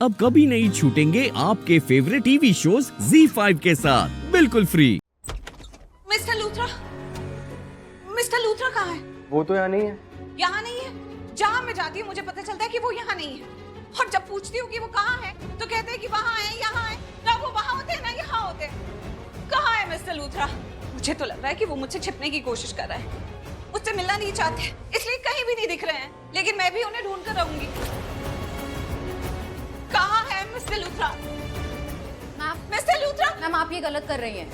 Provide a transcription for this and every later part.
अब कभी नहीं छूटेंगे आपके फेवरेट टीवी शोज ZEE5 के साथ बिल्कुल फ्री। मिस्टर लूथरा कहाँ है? वो तो यहाँ नहीं है। यहाँ नहीं है? जहाँ मैं जाती हूँ मुझे पता चलता है कि वो यहाँ नहीं है, और जब पूछती हूँ कि वो कहाँ है तो कहते हैं कि वहाँ है, यहाँ है। ना वो वहाँ होते हैं ना यहाँ होते हैं। कहाँ है मिस्टर लूथरा? मुझे तो लग रहा है कि वो मुझसे छिपने की कोशिश कर रहा है, मुझसे मिलना नहीं चाहते, इसलिए कहीं भी नहीं दिख रहे हैं। लेकिन मैं भी उन्हें ढूंढ कर रहूंगी। कहाँ है mister Luthra? Mister Luthra! Ma'am आप ये गलत कर रही हैं।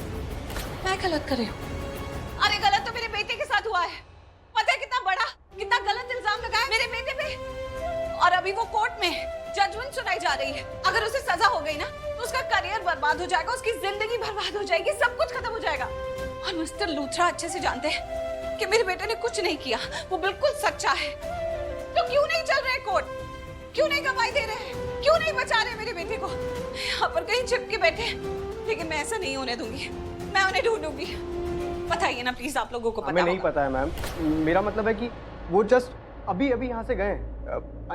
मैं गलत कर रही हूँ? अरे गलत तो मेरे बेटे के साथ हुआ है। पता है कितना बड़ा, कितना गलत इल्जाम लगाया मेरे बेटे पे। और अभी वो कोर्ट में जजमेंट सुनाई जा रही है। अगर उसे सजा हो गई ना तो उसका करियर बर्बाद हो जाएगा, उसकी जिंदगी बर्बाद हो जाएगी, सब कुछ खत्म हो जाएगा। और मिस्टर लूथरा अच्छे से जानते हैं कि मेरे बेटे ने कुछ नहीं किया, वो बिल्कुल सच्चा है। तो क्यों नहीं चल रहे कोर्ट? क्यों नहीं गवाही दे रहे हैं? क्यों नहीं बचा रहे मेरे बेटे को? यहाँ पर कहीं छिप के बैठे। लेकिन मैं ऐसा नहीं होने दूंगी, मैं उन्हें ढूंढूंगी। बताइए ना प्लीज, आप लोगों को पता हमें नहीं होगा। पता है मैम। मेरा मतलब है कि वो जस्ट अभी यहाँ से गए।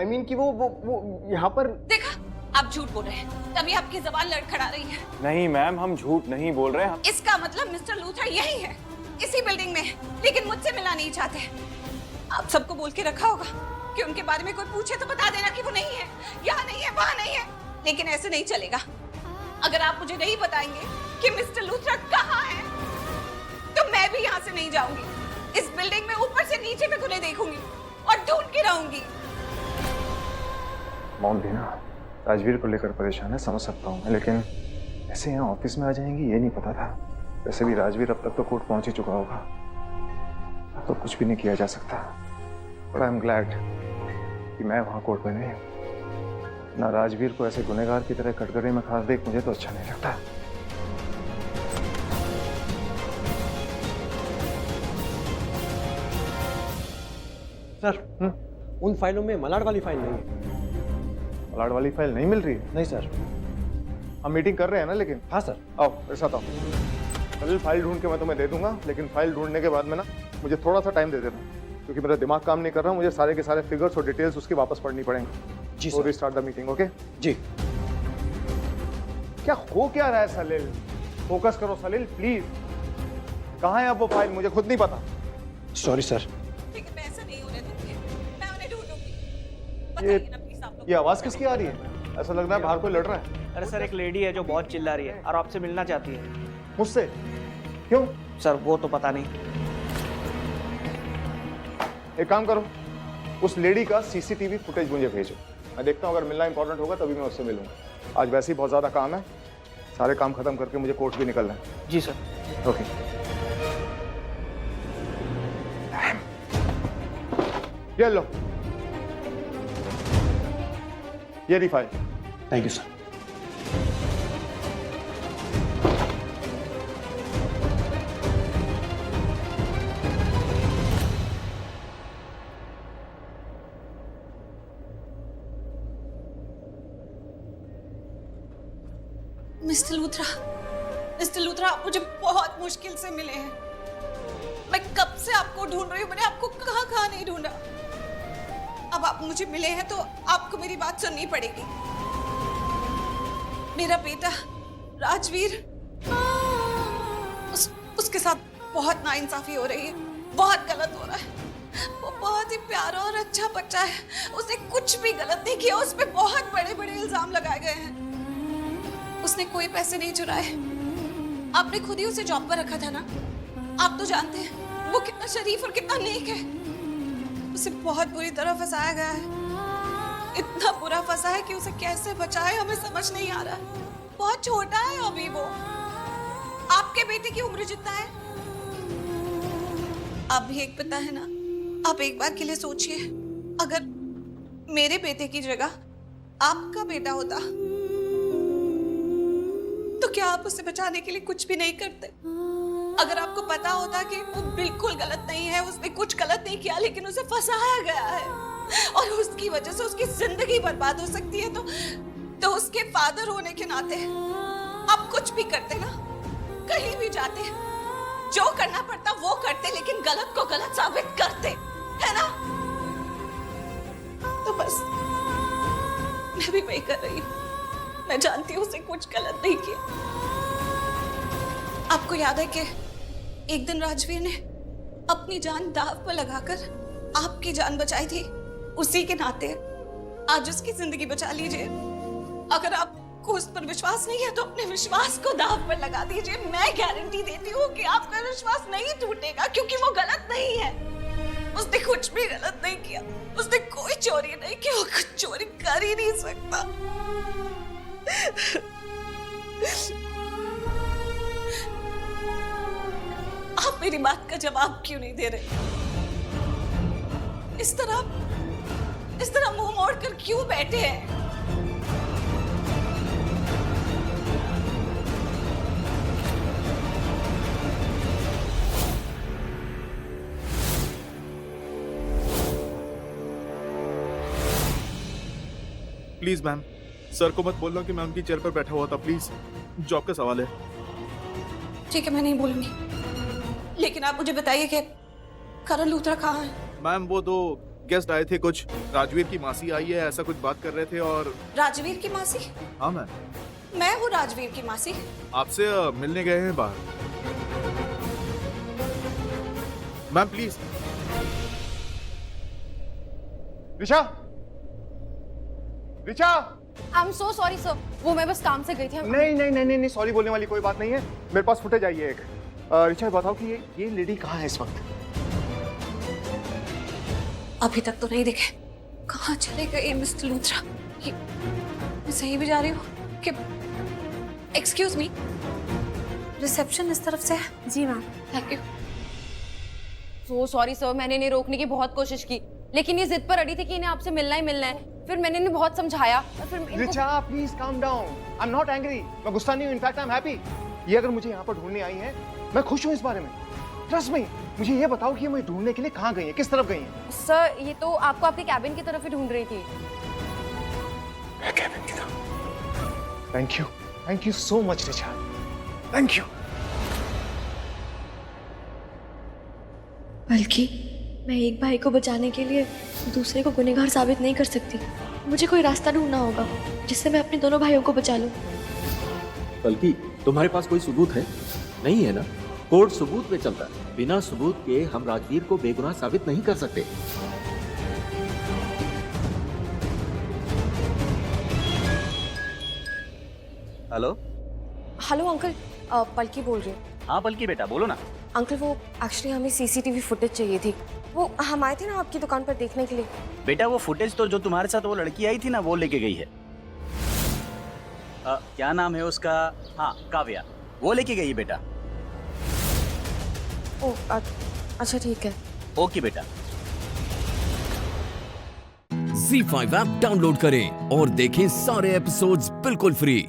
I mean कि वो यहाँ पर। देखा, आप झूठ बोल रहे हैं, तभी आपकी जबान लड़खड़ा रही है। नहीं मैम, हम झूठ नहीं बोल रहे हैं। इसका मतलब मिस्टर लूथरा यही है, इसी बिल्डिंग में, लेकिन मुझसे मिलना नहीं चाहते। आप सबको बोल के रखा होगा कि उनके बारे में कोई पूछे तो बता देना कि वो नहीं है, यहाँ नहीं है, वहाँ नहीं है। लेकिन ऐसे नहीं चलेगा। अगर आप मुझे नहीं बताएंगे कि मिस्टर लूथरा कहाँ है, तो मैं भी यहाँ से नहीं जाऊंगी। इस बिल्डिंग में ऊपर से नीचे तक उन्हें देखूंगी और ढूंढ के रहूंगी। मॉम भी ना राजवीर को लेकर परेशान है, समझ सकता हूँ मैं, लेकिन ऐसे यहाँ ऑफिस में आ जाएंगी ये नहीं पता था। वैसे भी राजवीर अब तक तो कोर्ट पहुंच ही चुका होगा, अब तो कुछ भी नहीं किया जा सकता। बट आई एम ग्लैड कि मैं वहाँ कोर्ट में नहीं हूँ। ना राजवीर को ऐसे गुनहगार की तरह कटघरे में खास देख मुझे तो अच्छा नहीं लगता। सर उन फाइलों में मलाड वाली फाइल नहीं है। मलाड वाली फाइल नहीं मिल रही है? नहीं सर। हम मीटिंग कर रहे हैं ना, लेकिन हाँ सर। आओ मेरे साथ आओ। कल फाइल ढूंढ के मैं तुम्हें दे दूंगा, लेकिन फाइल ढूंढने के बाद में ना मुझे थोड़ा सा टाइम दे देना, क्योंकि मेरा दिमाग काम नहीं कर रहा। मुझे सारे के सारे फिगर्स और डिटेल्स उसकी वापस पढ़नी पड़ेंगी। जी so sir. Start the meeting. Okay जी। क्या हो क्या रहा है सलील? फोकस करो सलील प्लीज। कहाँ है अब वो फाइल? मुझे खुद नहीं पता। Sorry sir. लेकिन मैं ऐसा नहीं होने दूंगी, मैं उन्हें ढूंढूंगी। बताइए ना प्लीज आप लोग। ये आवाज किसकी आ रही है? ऐसा लग रहा है बाहर कोई लड़ रहा है। अरे सर, एक लेडी है जो बहुत चिल्ला रही है और आपसे मिलना चाहती है। मुझसे? क्यों? सर वो तो पता नहीं। एक काम करो, उस लेडी का सीसीटीवी फुटेज मुझे भेजो, मैं देखता हूँ। अगर मिलना इंपॉर्टेंट होगा तभी मैं उससे मिलूंगा। आज वैसे ही बहुत ज्यादा काम है, सारे काम खत्म करके मुझे कोर्ट भी निकलना है। जी सर। ओके। ये लो, ये रही file. Thank you sir. Mister Luthra, आप मुझे बहुत मुश्किल से मिले हैं। मैं कब से आपको ढूंढ रही हूँ, मैंने आपको कहाँ कहाँ नहीं ढूंढा। अब आप मुझे मिले हैं तो आपको मेरी बात सुननी पड़ेगी। मेरा बेटा राजवीर, उसके साथ बहुत नाइंसाफी हो रही है, बहुत गलत हो रहा है। वो बहुत ही प्यारा और अच्छा बच्चा है, उसने कुछ भी गलत नहीं किया। उस पर बहुत बड़े बड़े इल्जाम लगाए गए हैं। उसने कोई पैसे नहीं चुराए। आपने खुद ही उसे जॉब पर रखा था ना। आप तो जानते हैं वो कितना शरीफ और कितना नेक है। उसे बहुत बुरी तरह फंसाया गया है, इतना बुरा फंसा है कि उसे कैसे बचाए हमें समझ नहीं आ रहा। बहुत छोटा है अभी वो, आपके बेटे की उम्र जितना है। आप भी एक पिता है ना, आप एक बार के लिए सोचिए, अगर मेरे बेटे की जगह आपका बेटा होता तो क्या आप उसे बचाने के लिए कुछ भी नहीं करते? अगर आपको पता होता कि वो बिल्कुल गलत नहीं है, उसने कुछ गलत नहीं किया, लेकिन उसे फंसाया गया है और उसकी वजह से उसकी जिंदगी बर्बाद हो सकती है, तो उसके फादर होने के नाते आप कुछ भी करते ना, कहीं भी जाते, जो करना पड़ता वो करते, लेकिन गलत को गलत साबित करते, है ना? तो बस मैं भी वही कर रही हूँ। मैं जानती हूँ उसने कुछ गलत नहीं किया। आपको याद है कि एक दिन राजवीर ने अपनी जान दांव पर लगाकर आपकी जान बचाई थी। उसी के नाते आज उसकी जिंदगी बचा लीजिए। अगर आपको उस पर विश्वास नहीं है तो अपने विश्वास को दांव पर लगा दीजिए। मैं गारंटी देती हूँ कि आपका विश्वास नहीं टूटेगा, क्योंकि वो गलत नहीं है। उसने कुछ भी गलत नहीं किया। उसने कोई चोरी नहीं की। वो कुछ चोरी कर ही नहीं सकता। आप मेरी बात का जवाब क्यों नहीं दे रहे? इस तरह मुंह मोड़कर क्यों बैठे हैं? प्लीज मैम, सर को मत बोलना कि मैं उनकी चेयर पर बैठा हुआ था। प्लीज, जॉब का सवाल है। ठीक है, मैं नहीं बोलूंगी, लेकिन आप मुझे बताइए कि करण लूथरा कहाँ है? मैम, वो दो गेस्ट आए थे, कुछ राजवीर की मासी आई है, ऐसा कुछ बात कर रहे थे। और राजवीर की मासी? हाँ मैम। मैं हूँ राजवीर की मासी। आपसे मिलने गए हैं बाहर। Ma'am please. Richa, Richa. I am so sorry sir, वो मैं बस काम से गई थी। नहीं नहीं नहीं नहीं, सॉरी बोलने वाली कोई बात नहीं है। मेरे पास फुटेज आई है एक। ऋचा, बताओ कि ये लेडी कहाँ है इस वक्त? अभी तक तो नहीं दिखे। कहाँ चले गए मिस्टर लूथरा? मैं सही भी जा रही हूँ कि? एक्सक्यूज मी, रिसेप्शन इस तरफ से है। जी ma'am. Thank you. So sorry sir, मैंने इन्हें रोकने की बहुत कोशिश की, लेकिन ये जिद पर अड़ी थी कि इन्हें आपसे मिलना ही मिलना है। फिर मैंने इन्हें बहुत समझाया और फिर Richa, please calm down. I am not angry. मैं गुस्सा नहीं हूँ, इनफैक्ट आई एम हैप्पी। ये अगर मुझे यहाँ पर ढूंढने आई है, मैं खुश हूँ इस बारे में। Trust me. मुझे ये बताओ कि मुझे ढूंढने के लिए कहाँ गई है, किस तरफ गई है? सर, ये तो आपको आपके कैबिन की तरफ ही ढूंढ रही थी। कैबिन की तरफ? Thank you so much Richa, thank you. बल्कि मैं एक भाई को बचाने के लिए दूसरे को गुनहगार साबित नहीं कर सकती। मुझे कोई रास्ता ढूंढना होगा जिससे मैं अपने दोनों भाइयों को बचा लूं। बल्कि तुम्हारे पास कोई सबूत है? नहीं है ना? कोर्ट सबूत पे चलता है। बिना सबूत के हम राजवीर को बेगुनाह साबित नहीं कर सकते। हेलो। हेलो अंकल, पलकी बोल रही हूँ। हाँ पलकी बेटा, बोलो ना। अंकल, वो एक्चुअली हमें सीसीटीवी फुटेज चाहिए थी। वो हम आए थे ना आपकी दुकान पर देखने के लिए। बेटा वो फुटेज तो जो तुम्हारे साथ वो लड़की आई थी ना, वो लेके गई है। क्या नाम है उसका? हाँ, काव्या। वो लेके गई बेटा। ओ अच्छा ठीक है। ओके बेटा। Z5 ऐप डाउनलोड करें और देखें सारे एपिसोड्स बिल्कुल फ्री।